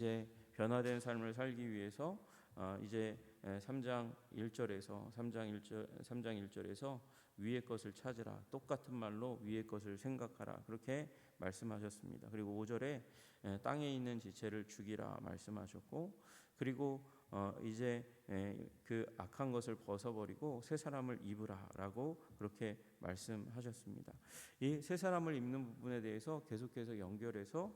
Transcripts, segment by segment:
이제 변화된 삶을 살기 위해서 이제 3장 1절에서 3장 1절에서 위의 것을 찾으라, 똑같은 말로 위의 것을 생각하라, 그렇게 말씀하셨습니다. 그리고 5절에 땅에 있는 지체를 죽이라 말씀하셨고, 그리고 이제 그 악한 것을 벗어버리고 새 사람을 입으라라고 그렇게 말씀하셨습니다. 이 새 사람을 입는 부분에 대해서 계속해서 연결해서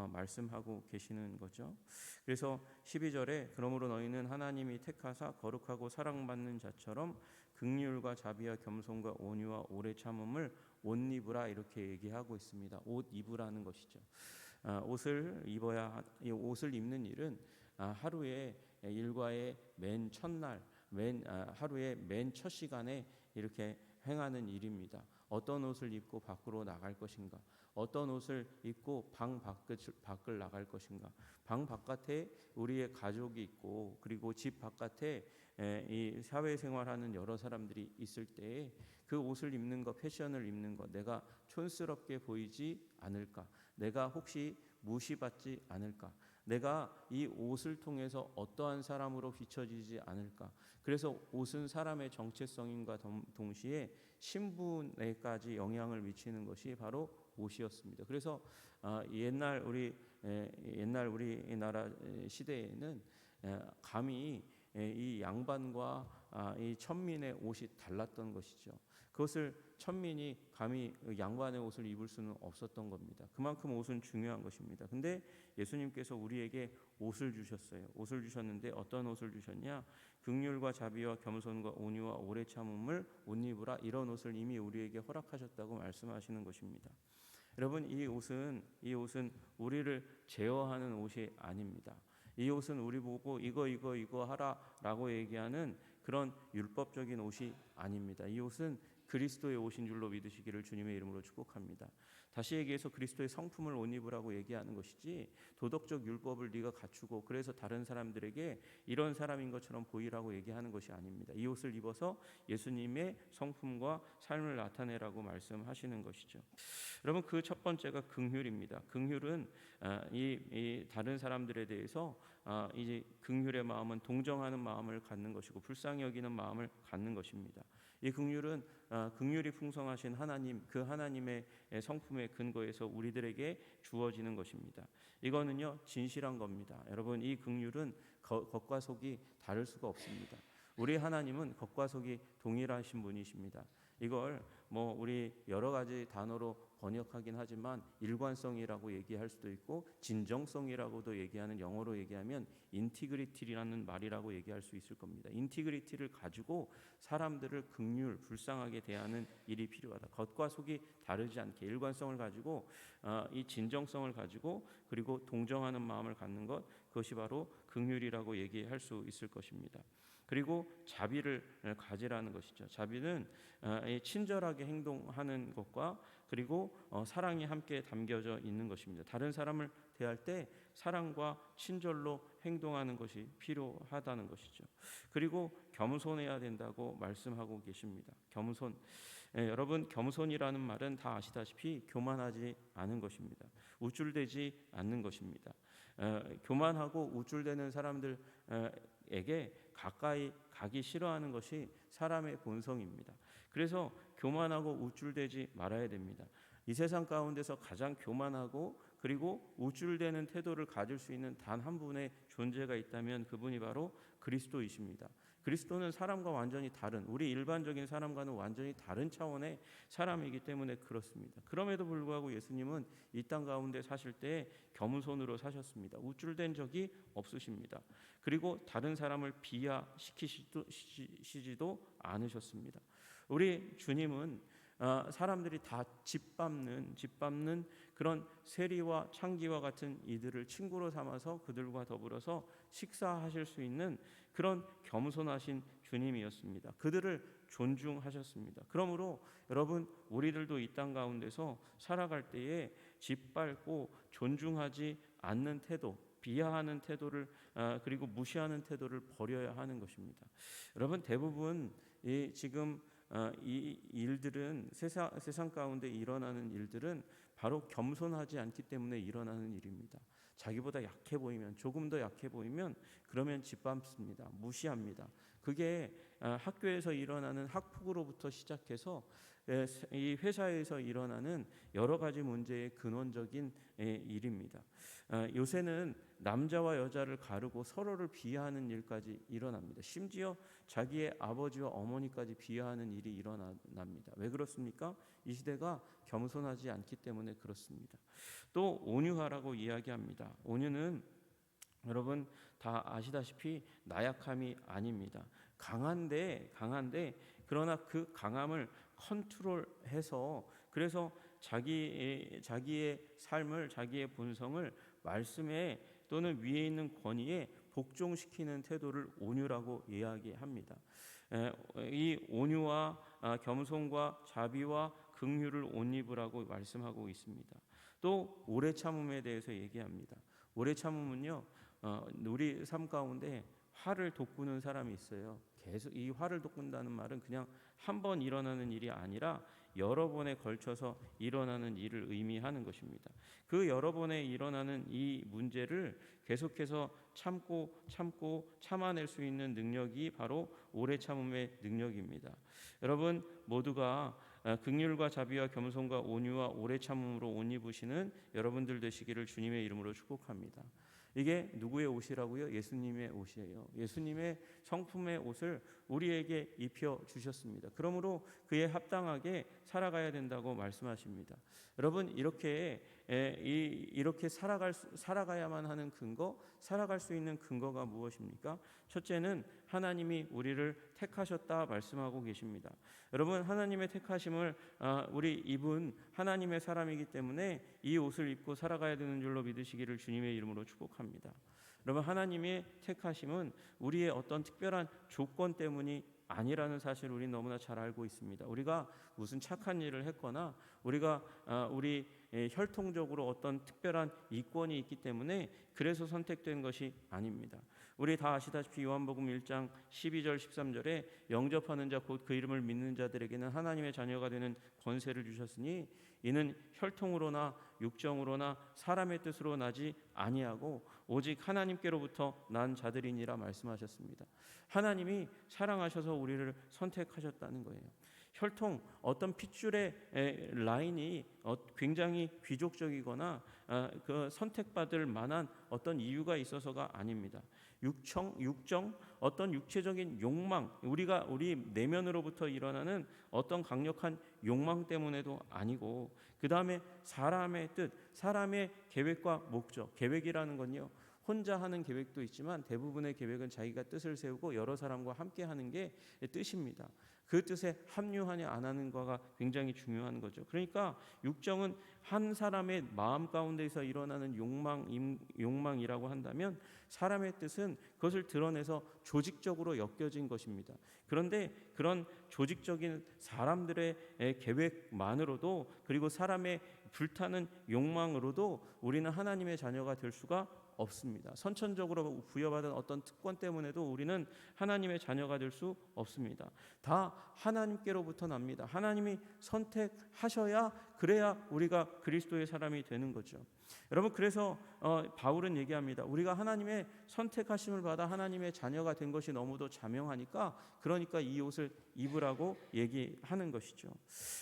말씀하고 계시는 거죠. 그래서 12절에 그러므로 너희는 하나님이 택하사 거룩하고 사랑받는 자처럼 긍휼과 자비와 겸손과 온유와 오래 참음을 옷 입으라, 이렇게 얘기하고 있습니다. 옷 입으라는 것이죠. 옷을 입어야, 이 옷을 입는 일은 하루의 일과의 맨 첫날, 하루의 맨 첫 시간에 이렇게 행하는 일입니다. 어떤 옷을 입고 밖으로 나갈 것인가? 어떤 옷을 입고 방 밖을 나갈 것인가? 방 바깥에 우리의 가족이 있고, 그리고 집 바깥에 이 사회생활하는 여러 사람들이 있을 때에 그 옷을 입는 것, 패션을 입는 것, 내가 촌스럽게 보이지 않을까? 내가 혹시 무시받지 않을까? 내가 이 옷을 통해서 어떠한 사람으로 비춰지지 않을까? 그래서 옷은 사람의 정체성인과 동시에 신분에까지 영향을 미치는 것이 바로 옷이었습니다. 그래서 옛날 우리나라 시대에는 감히 이 양반과 이 천민의 옷이 달랐던 것이죠. 그것을 천민이 감히 양반의 옷을 입을 수는 없었던 겁니다. 그만큼 옷은 중요한 것입니다. 근데 예수님께서 우리에게 옷을 주셨어요. 옷을 주셨는데 어떤 옷을 주셨냐? 긍휼과 자비와 겸손과 온유와 오래 참음을 옷 입으라, 이런 옷을 이미 우리에게 허락하셨다고 말씀하시는 것입니다. 여러분, 이 옷은 우리를 제어하는 옷이 아닙니다. 이 옷은 우리 보고 이거 하라라고 얘기하는 그런 율법적인 옷이 아닙니다. 이 옷은 그리스도의 옷인 줄로 믿으시기를 주님의 이름으로 축복합니다. 다시 얘기해서 그리스도의 성품을 옷 입으라고 얘기하는 것이지, 도덕적 율법을 네가 갖추고 그래서 다른 사람들에게 이런 사람인 것처럼 보이라고 얘기하는 것이 아닙니다. 이 옷을 입어서 예수님의 성품과 삶을 나타내라고 말씀하시는 것이죠. 여러분, 그 첫 번째가 긍휼입니다. 긍휼은 이 다른 사람들에 대해서 이제 긍휼의 마음은 동정하는 마음을 갖는 것이고 불쌍히 여기는 마음을 갖는 것입니다. 이 긍휼은 긍휼이 풍성하신 하나님, 그 하나님의 성품의 근거에서 우리들에게 주어지는 것입니다. 이거는요, 진실한 겁니다. 여러분, 이 긍휼은 겉과 속이 다를 수가 없습니다. 우리 하나님은 겉과 속이 동일하신 분이십니다. 이걸 우리 여러 가지 단어로 번역하긴 하지만 일관성이라고 얘기할 수도 있고 진정성이라고도 얘기하는, 영어로 얘기하면 인티그리티라는 말이라고 얘기할 수 있을 겁니다. 인티그리티를 가지고 사람들을 긍휼, 불쌍하게 대하는 일이 필요하다. 겉과 속이 다르지 않게 일관성을 가지고 이 진정성을 가지고 그리고 동정하는 마음을 갖는 것, 그것이 바로 긍휼이라고 얘기할 수 있을 것입니다. 그리고 자비를 가지라는 것이죠. 자비는 친절하게 행동하는 것과 그리고 사랑이 함께 담겨져 있는 것입니다. 다른 사람을 대할 때 사랑과 친절로 행동하는 것이 필요하다는 것이죠. 그리고 겸손해야 된다고 말씀하고 계십니다. 겸손. 여러분, 겸손이라는 말은 다 아시다시피 교만하지 않은 것입니다. 우쭐대지 않는 것입니다. 교만하고 우쭐대는 사람들에게 가까이 가기 싫어하는 것이 사람의 본성입니다. 그래서 교만하고 우쭐대지 말아야 됩니다. 이 세상 가운데서 가장 교만하고 그리고 우쭐대는 태도를 가질 수 있는 단 한 분의 존재가 있다면 그분이 바로 그리스도이십니다. 그리스도는 사람과 완전히 다른, 우리 일반적인 사람과는 완전히 다른 차원의 사람이기 때문에 그렇습니다. 그럼에도 불구하고 예수님은 이 땅 가운데 사실 때 겸손으로 사셨습니다. 우쭐댄 적이 없으십니다. 그리고 다른 사람을 비하시키시지도 않으셨습니다. 우리 주님은 사람들이 다 짓밟는 그런 세리와 창기와 같은 이들을 친구로 삼아서 그들과 더불어서 식사하실 수 있는 그런 겸손하신 주님이었습니다. 그들을 존중하셨습니다. 그러므로 여러분, 우리들도 이 땅 가운데서 살아갈 때에 짓밟고 존중하지 않는 태도, 비하하는 태도를 그리고 무시하는 태도를 버려야 하는 것입니다. 여러분, 대부분 지금 이 일들은 세상 가운데 일어나는 일들은 바로 겸손하지 않기 때문에 일어나는 일입니다. 자기보다 약해 보이면, 조금 더 약해 보이면 그러면 짓밟습니다. 무시합니다. 그게 학교에서 일어나는 학폭으로부터 시작해서 이 회사에서 일어나는 여러 가지 문제의 근원적인 일입니다. 요새는 남자와 여자를 가르고 서로를 비하하는 일까지 일어납니다. 심지어 자기의 아버지와 어머니까지 비하하는 일이 일어납니다. 왜 그렇습니까? 이 시대가 겸손하지 않기 때문에 그렇습니다. 또 온유하라고 이야기합니다. 온유는 여러분 다 아시다시피 나약함이 아닙니다. 강한데 그러나 그 강함을 컨트롤해서, 그래서 자기의 삶을, 자기의 본성을 말씀에 또는 위에 있는 권위에 복종시키는 태도를 온유라고 이야기합니다. 이 온유와 겸손과 자비와 긍휼을 옷 입으라고 말씀하고 있습니다. 또 오래 참음에 대해서 얘기합니다. 오래 참음은요, 우리 삶 가운데 화를 돋구는 사람이 있어요. 계속 이 화를 돋군다는 말은 그냥 한 번 일어나는 일이 아니라 여러 번에 걸쳐서 일어나는 일을 의미하는 것입니다. 그 여러 번에 일어나는 이 문제를 계속해서 참고 참아낼 수 있는 능력이 바로 오래 참음의 능력입니다. 여러분 모두가 긍휼과 자비와 겸손과 온유와 오래 참음으로 옷 입으시는 여러분들 되시기를 주님의 이름으로 축복합니다. 이게 누구의 옷이라고요? 예수님의 옷이에요. 예수님의 성품의 옷을 우리에게 입혀 주셨습니다. 그러므로 그에 합당하게 살아가야 된다고 말씀하십니다. 여러분 이렇게 살아가야만 하는 근거, 살아갈 수 있는 근거가 무엇입니까? 첫째는 하나님이 우리를 택하셨다 말씀하고 계십니다. 여러분 하나님의 택하심을 우리 입은 하나님의 사람이기 때문에 이 옷을 입고 살아가야 되는 줄로 믿으시기를 주님의 이름으로 축복합니다. 여러분 하나님의 택하심은 우리의 어떤 특별한 조건 때문이 아니라는 사실을 우리는 너무나 잘 알고 있습니다. 우리가 무슨 착한 일을 했거나 우리가 우리 혈통적으로 어떤 특별한 이권이 있기 때문에 그래서 선택된 것이 아닙니다. 우리 다 아시다시피 요한복음 1장 12절 13절에 영접하는 자 곧 그 이름을 믿는 자들에게는 하나님의 자녀가 되는 권세를 주셨으니 이는 혈통으로나 육정으로나 사람의 뜻으로 나지 아니하고 오직 하나님께로부터 난 자들이니라 말씀하셨습니다. 하나님이 사랑하셔서 우리를 선택하셨다는 거예요. 혈통, 어떤 핏줄의 라인이 굉장히 귀족적이거나 그 선택받을 만한 어떤 이유가 있어서가 아닙니다. 육정, 어떤 육체적인 욕망, 우리 내면으로부터 일어나는 어떤 강력한 욕망 때문에도 아니고, 그 다음에 사람의 뜻, 사람의 계획과 목적. 계획이라는 건요, 혼자 하는 계획도 있지만 대부분의 계획은 자기가 뜻을 세우고 여러 사람과 함께 하는 게 뜻입니다. 그 뜻에 합류하냐 안 하는가가 굉장히 중요한 거죠. 그러니까 육정은 한 사람의 마음 가운데서 일어나는 욕망이라고 한다면, 사람의 뜻은 그것을 드러내서 조직적으로 엮여진 것입니다. 그런데 그런 조직적인 사람들의 계획만으로도, 그리고 사람의 불타는 욕망으로도 우리는 하나님의 자녀가 될 수가 없습니다. 선천적으로 부여받은 어떤 특권 때문에도 우리는 하나님의 자녀가 될 수 없습니다. 다 하나님께로부터 납니다. 하나님이 선택하셔야, 그래야 우리가 그리스도의 사람이 되는 거죠. 여러분 그래서 바울은 얘기합니다. 우리가 하나님의 선택하심을 받아 하나님의 자녀가 된 것이 너무도 자명하니까, 그러니까 이 옷을 입으라고 얘기하는 것이죠.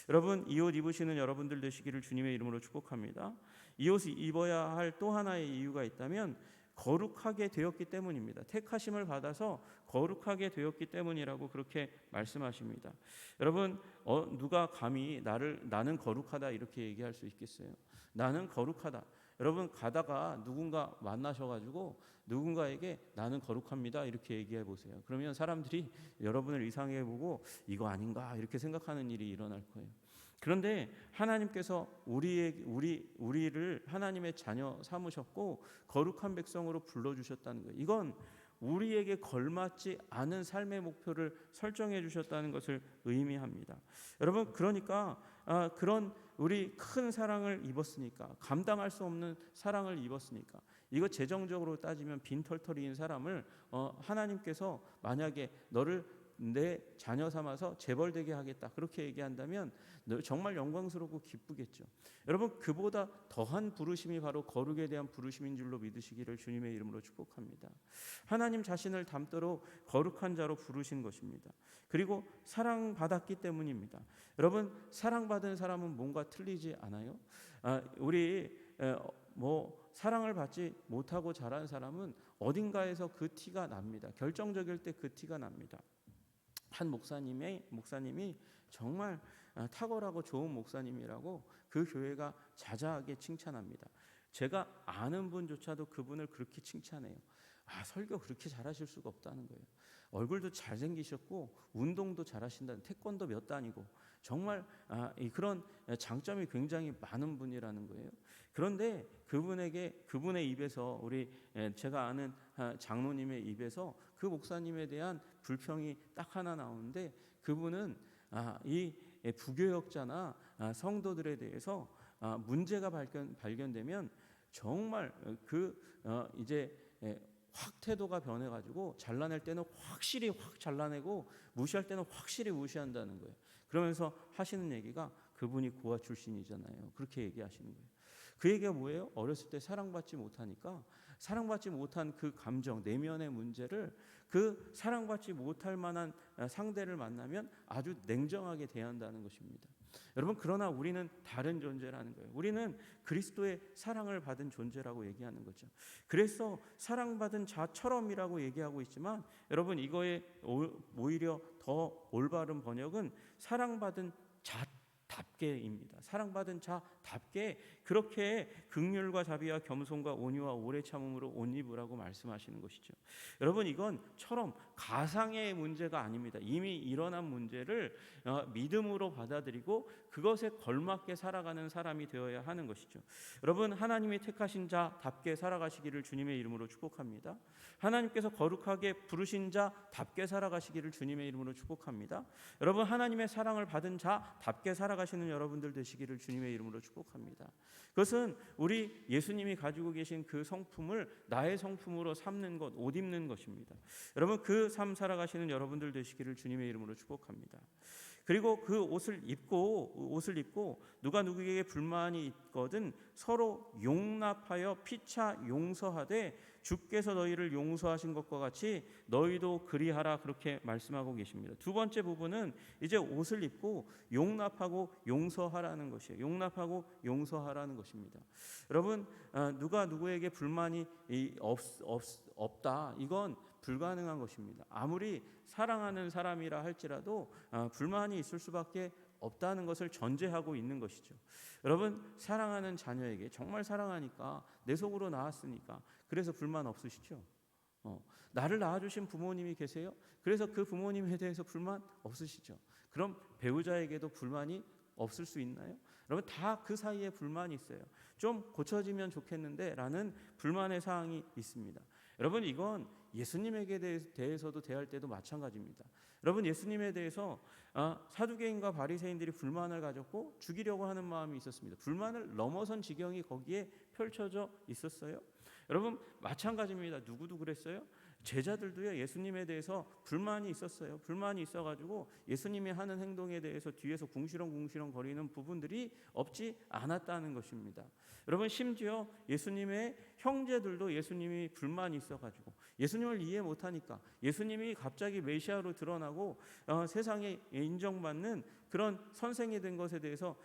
여러분 이 옷 입으시는 여러분들 되시기를 주님의 이름으로 축복합니다. 이 옷을 입어야 할 또 하나의 이유가 있다면 거룩하게 되었기 때문입니다. 택하심을 받아서 거룩하게 되었기 때문이라고 그렇게 말씀하십니다. 여러분 누가 감히 나는 거룩하다 이렇게 얘기할 수 있겠어요? 나는 거룩하다. 여러분 가다가 누군가 만나셔가지고 누군가에게 나는 거룩합니다 이렇게 얘기해 보세요. 그러면 사람들이 여러분을 이상해 보고 이거 아닌가 이렇게 생각하는 일이 일어날 거예요. 그런데 하나님께서 우리를 하나님의 자녀 삼으셨고 거룩한 백성으로 불러주셨다는 거예요. 이건 우리에게 걸맞지 않은 삶의 목표를 설정해 주셨다는 것을 의미합니다. 여러분 그러니까 그런 우리 큰 사랑을 입었으니까, 감당할 수 없는 사랑을 입었으니까, 이거 재정적으로 따지면 빈털터리인 사람을 하나님께서 만약에 너를 내 자녀 삼아서 재벌되게 하겠다 그렇게 얘기한다면 정말 영광스럽고 기쁘겠죠. 여러분 그보다 더한 부르심이 바로 거룩에 대한 부르심인 줄로 믿으시기를 주님의 이름으로 축복합니다. 하나님 자신을 닮도록 거룩한 자로 부르신 것입니다. 그리고 사랑받았기 때문입니다. 여러분 사랑받은 사람은 뭔가 틀리지 않아요? 우리 사랑을 받지 못하고 자란 사람은 어딘가에서 그 티가 납니다. 결정적일 때 그 티가 납니다. 한 목사님이 정말 탁월하고 좋은 목사님이라고 그 교회가 자자하게 칭찬합니다. 제가 아는 분조차도 그분을 그렇게 칭찬해요. 설교 그렇게 잘하실 수가 없다는 거예요. 얼굴도 잘생기셨고 운동도 잘하신다는, 태권도 몇 단이고 정말 그런 장점이 굉장히 많은 분이라는 거예요. 그런데 그분의 입에서 제가 아는 장로님의 입에서 그 목사님에 대한 불평이 딱 하나 나오는데 그분은 이 부교역자나 성도들에 대해서 문제가 발견되면 정말 이제 확 태도가 변해가지고 잘라낼 때는 확실히 확 잘라내고 무시할 때는 확실히 무시한다는 거예요. 그러면서 하시는 얘기가 그분이 고아 출신이잖아요. 그렇게 얘기하시는 거예요. 그 얘기가 뭐예요? 어렸을 때 사랑받지 못하니까 사랑받지 못한 그 감정, 내면의 문제를 그 사랑받지 못할 만한 상대를 만나면 아주 냉정하게 대한다는 것입니다. 여러분 그러나 우리는 다른 존재라는 거예요. 우리는 그리스도의 사랑을 받은 존재라고 얘기하는 거죠. 그래서 사랑받은 자처럼이라고 얘기하고 있지만 여러분 이거에 오히려 더 올바른 번역은 사랑받은 자답게입니다. 사랑받은 자답게 그렇게 긍휼과 자비와 겸손과 온유와 오래 참음으로 옷 입으라고 말씀하시는 것이죠. 여러분 이건 가상의 문제가 아닙니다. 이미 일어난 문제를 믿음으로 받아들이고 그것에 걸맞게 살아가는 사람이 되어야 하는 것이죠. 여러분 하나님이 택하신 자답게 살아가시기를 주님의 이름으로 축복합니다. 하나님께서 거룩하게 부르신 자답게 살아가시기를 주님의 이름으로 축복합니다. 여러분 하나님의 사랑을 받은 자답게 살아가시는 여러분들 되시기를 주님의 이름으로 축복합니다. 그것은 우리 예수님이 가지고 계신 그 성품을 나의 성품으로 삼는 것, 옷 입는 것입니다. 여러분 그 삶 살아가시는 여러분들 되시기를 주님의 이름으로 축복합니다. 그리고 그 옷을 입고 누가 누구에게 불만이 있거든 서로 용납하여 피차 용서하되 주께서 너희를 용서하신 것과 같이 너희도 그리하라 그렇게 말씀하고 계십니다. 두 번째 부분은 이제 옷을 입고 용납하고 용서하라는 것이에요. 용납하고 용서하라는 것입니다. 여러분 누가 누구에게 불만이 없다 이건 불가능한 것입니다. 아무리 사랑하는 사람이라 할지라도 불만이 있을 수밖에 없다는 것을 전제하고 있는 것이죠. 여러분 사랑하는 자녀에게 정말 사랑하니까 내 속으로 낳았으니까 그래서 불만 없으시죠? 나를 낳아주신 부모님이 계세요? 그래서 그 부모님에 대해서 불만 없으시죠? 그럼 배우자에게도 불만이 없을 수 있나요? 여러분 다 그 사이에 불만이 있어요. 좀 고쳐지면 좋겠는데 라는 불만의 사항이 있습니다. 여러분 이건 예수님에게 대해서도 대할 때도 마찬가지입니다. 여러분 예수님에 대해서 사두개인과 바리새인들이 불만을 가졌고 죽이려고 하는 마음이 있었습니다. 불만을 넘어선 지경이 거기에 펼쳐져 있었어요. 여러분 마찬가지입니다. 누구도 그랬어요? 제자들도요 예수님에 대해서 불만이 있었어요. 불만이 있어가지고 예수님이 하는 행동에 대해서 뒤에서 궁시렁 거리는 부분들이 없지 않았다는 것입니다. 여러분 심지어 예수님의 형제들도 예수님이 불만이 있어가지고 예수님을 이해 못하니까 예수님이 갑자기 메시아로 드러나고 세상에 인정받는 그런 선생이 된 것에 대해서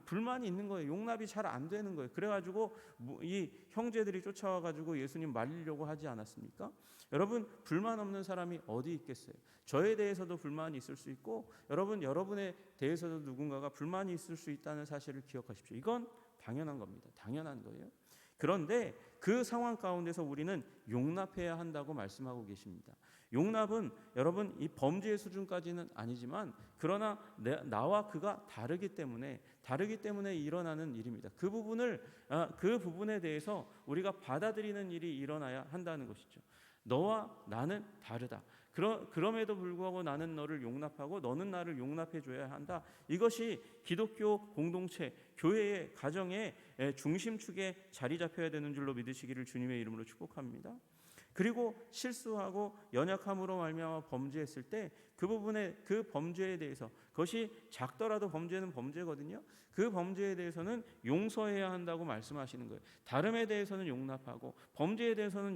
불만이 있는 거예요. 용납이 잘 안 되는 거예요. 그래가지고 이 형제들이 쫓아와가지고 예수님 말리려고 하지 않았습니까? 여러분 불만 없는 사람이 어디 있겠어요? 저에 대해서도 불만이 있을 수 있고 여러분에 대해서도 누군가가 불만이 있을 수 있다는 사실을 기억하십시오. 이건 당연한 겁니다. 당연한 거예요. 그런데 그 상황 가운데서 우리는 용납해야 한다고 말씀하고 계십니다. 용납은 여러분 이 범죄의 수준까지는 아니지만 그러나 나와 그가 다르기 때문에 일어나는 일입니다. 그 부분에 대해서 우리가 받아들이는 일이 일어나야 한다는 것이죠. 너와 나는 다르다. 그럼에도 불구하고 나는 너를 용납하고 너는 나를 용납해 줘야 한다. 이것이 기독교 공동체, 교회의 가정의 중심축에 자리 잡혀야 되는 줄로 믿으시기를 주님의 이름으로 축복합니다. 그리고 실수하고 연약함으로 말미암아 범죄했을 때 그 부분에 그 범죄에 대해서 그것이 작더라도 범죄는 범죄거든요. 그 범죄에 대해서는 용서해야 한다고 말씀하시는 거예요. 다름에 대해서는 용납하고 범죄에 대해서는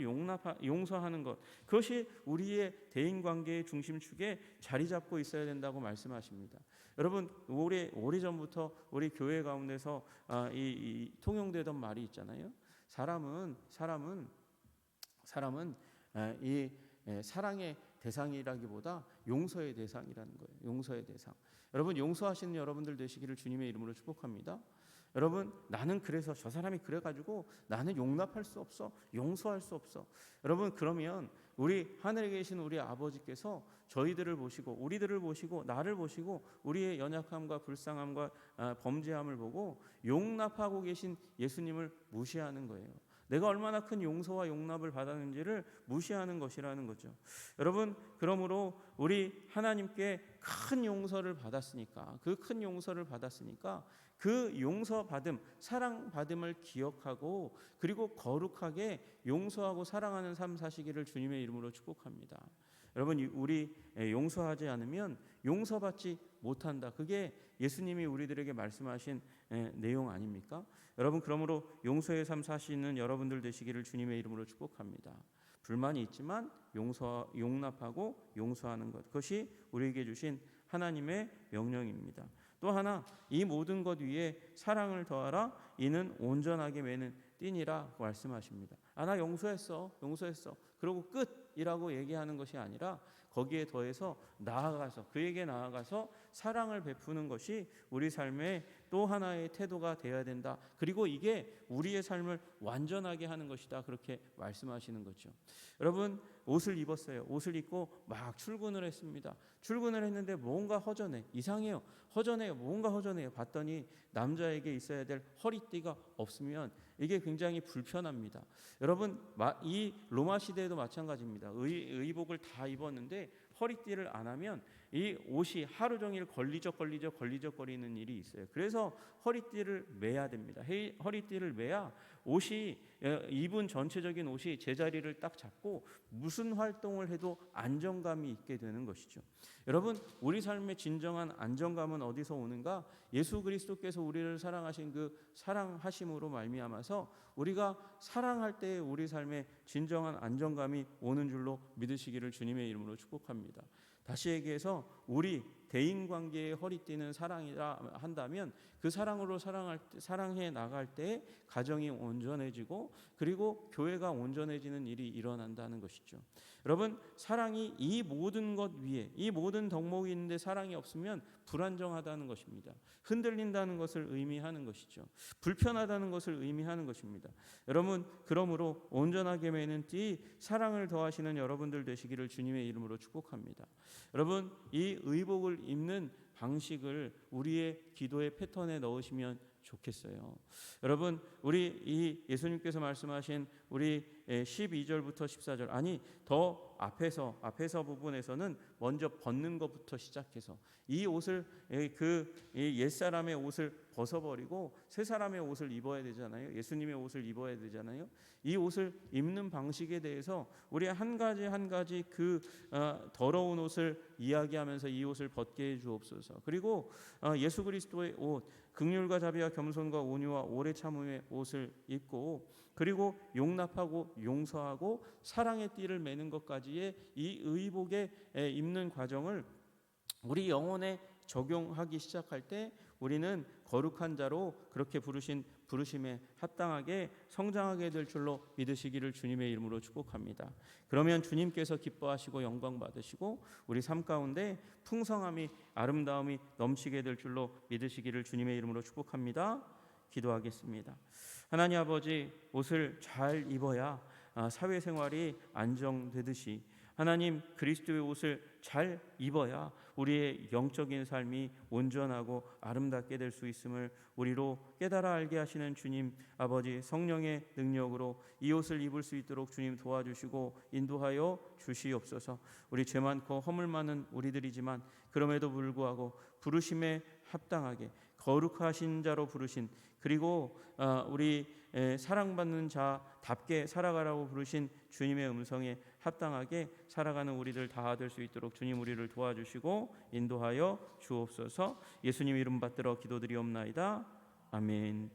용서하는 것, 그것이 우리의 대인관계의 중심축에 자리 잡고 있어야 된다고 말씀하십니다. 여러분, 오래전부터 우리 교회 가운데서 이 통용되던 말이 있잖아요. 사람은 이 사랑의 대상이라기보다 용서의 대상이라는 거예요. 용서의 대상. 여러분, 용서하시는 여러분들 되시기를 주님의 이름으로 축복합니다. 여러분, 나는 그래서 저 사람이 그래가지고 나는 용납할 수 없어, 용서할 수 없어. 여러분, 그러면 우리 하늘에 계신 우리 아버지께서 저희들을 보시고 우리들을 보시고 나를 보시고 우리의 연약함과 불쌍함과 범죄함을 보고 용납하고 계신 예수님을 무시하는 거예요. 내가 얼마나 큰 용서와 용납을 받았는지를 무시하는 것이라는 거죠. 여러분, 그러므로 우리 하나님께 큰 용서를 받았으니까, 그 큰 용서를 받았으니까 그 용서받음, 사랑받음을 기억하고 그리고 거룩하게 용서하고 사랑하는 삶 사시기를 주님의 이름으로 축복합니다. 여러분, 우리 용서하지 않으면 용서받지 못한다. 그게 예수님이 우리들에게 말씀하신 내용 아닙니까? 여러분, 그러므로 용서의 삶 사시는 여러분들 되시기를 주님의 이름으로 축복합니다. 불만이 있지만 용납하고 용서하는 것, 그것이 우리에게 주신 하나님의 명령입니다. 또 하나, 이 모든 것 위에 사랑을 더하라. 이는 온전하게 매는 띠니라고 말씀하십니다. 나 용서했어. 그리고 끝이라고 얘기하는 것이 아니라 거기에 더해서 그에게 나아가서 사랑을 베푸는 것이 우리 삶의 또 하나의 태도가 되어야 된다. 그리고 이게 우리의 삶을 완전하게 하는 것이다. 그렇게 말씀하시는 거죠. 여러분, 옷을 입었어요. 옷을 입고 막 출근을 했습니다. 출근을 했는데 뭔가 허전해. 이상해요. 뭔가 허전해요. 봤더니 남자에게 있어야 될 허리띠가 없으면 이게 굉장히 불편합니다. 여러분, 이 로마 시대에도 마찬가지입니다. 의복을 다 입었는데 허리띠를 안 하면 이 옷이 하루 종일 걸리적거리는 일이 있어요. 그래서 허리띠를 매야 됩니다. 허리띠를 매야 옷이, 입은 전체적인 옷이 제자리를 딱 잡고 무슨 활동을 해도 안정감이 있게 되는 것이죠. 여러분, 우리 삶의 진정한 안정감은 어디서 오는가? 예수 그리스도께서 우리를 사랑하신 그 사랑하심으로 말미암아서 우리가 사랑할 때에 우리 삶에 진정한 안정감이 오는 줄로 믿으시기를 주님의 이름으로 축복합니다. 다시 얘기해서 우리 대인관계의 허리띠는 사랑이라 한다면 그 사랑으로 사랑해 나갈 때 가정이 온전해지고 그리고 교회가 온전해지는 일이 일어난다는 것이죠. 여러분, 사랑이 이 모든 것 위에, 이 모든 덕목이 있는데 사랑이 없으면 불안정하다는 것입니다. 흔들린다는 것을 의미하는 것이죠. 불편하다는 것을 의미하는 것입니다. 여러분, 그러므로 온전하게 매는 띠, 사랑을 더하시는 여러분들 되시기를 주님의 이름으로 축복합니다. 여러분, 이 의복을 입는 방식을 우리의 기도의 패턴에 넣으시면 좋겠어요. 여러분, 우리 이 예수님께서 말씀하신 우리 12절부터 14절, 아니 더 앞에서 부분에서는 먼저 벗는 것부터 시작해서 이 옷을 옛사람의 옷을 벗어버리고 새 사람의 옷을 입어야 되잖아요. 예수님의 옷을 입어야 되잖아요. 이 옷을 입는 방식에 대해서 우리 한 가지 그 더러운 옷을 이야기하면서 이 옷을 벗게 해 주옵소서. 그리고 예수 그리스도의 옷, 긍휼과 자비와 겸손과 온유와 오래 참음의 옷을 입고 그리고 용납하고 용서하고 사랑의 띠를 매는 것까지의 이 의복에 입는 과정을 우리 영혼에 적용하기 시작할 때 우리는 거룩한 자로 그렇게 부르심에 합당하게 성장하게 될 줄로 믿으시기를 주님의 이름으로 축복합니다. 그러면 주님께서 기뻐하시고 영광 받으시고 우리 삶 가운데 풍성함이 아름다움이 넘치게 될 줄로 믿으시기를 주님의 이름으로 축복합니다. 기도하겠습니다. 하나님 아버지, 옷을 잘 입어야 사회생활이 안정되듯이 하나님, 그리스도의 옷을 잘 입어야 우리의 영적인 삶이 온전하고 아름답게 될 수 있음을 우리로 깨달아 알게 하시는 주님 아버지, 성령의 능력으로 이 옷을 입을 수 있도록 주님 도와주시고 인도하여 주시옵소서. 우리 죄 많고 허물 많은 우리들이지만 그럼에도 불구하고 부르심에 합당하게 거룩하신 자로 부르신, 그리고 우리 사랑받는 자답게 살아가라고 부르신 주님의 음성에 합당하게 살아가는 우리들 다 될 수 있도록 주님 우리를 도와주시고 인도하여 주옵소서. 예수님 이름 받들어 기도드리옵나이다. 아멘.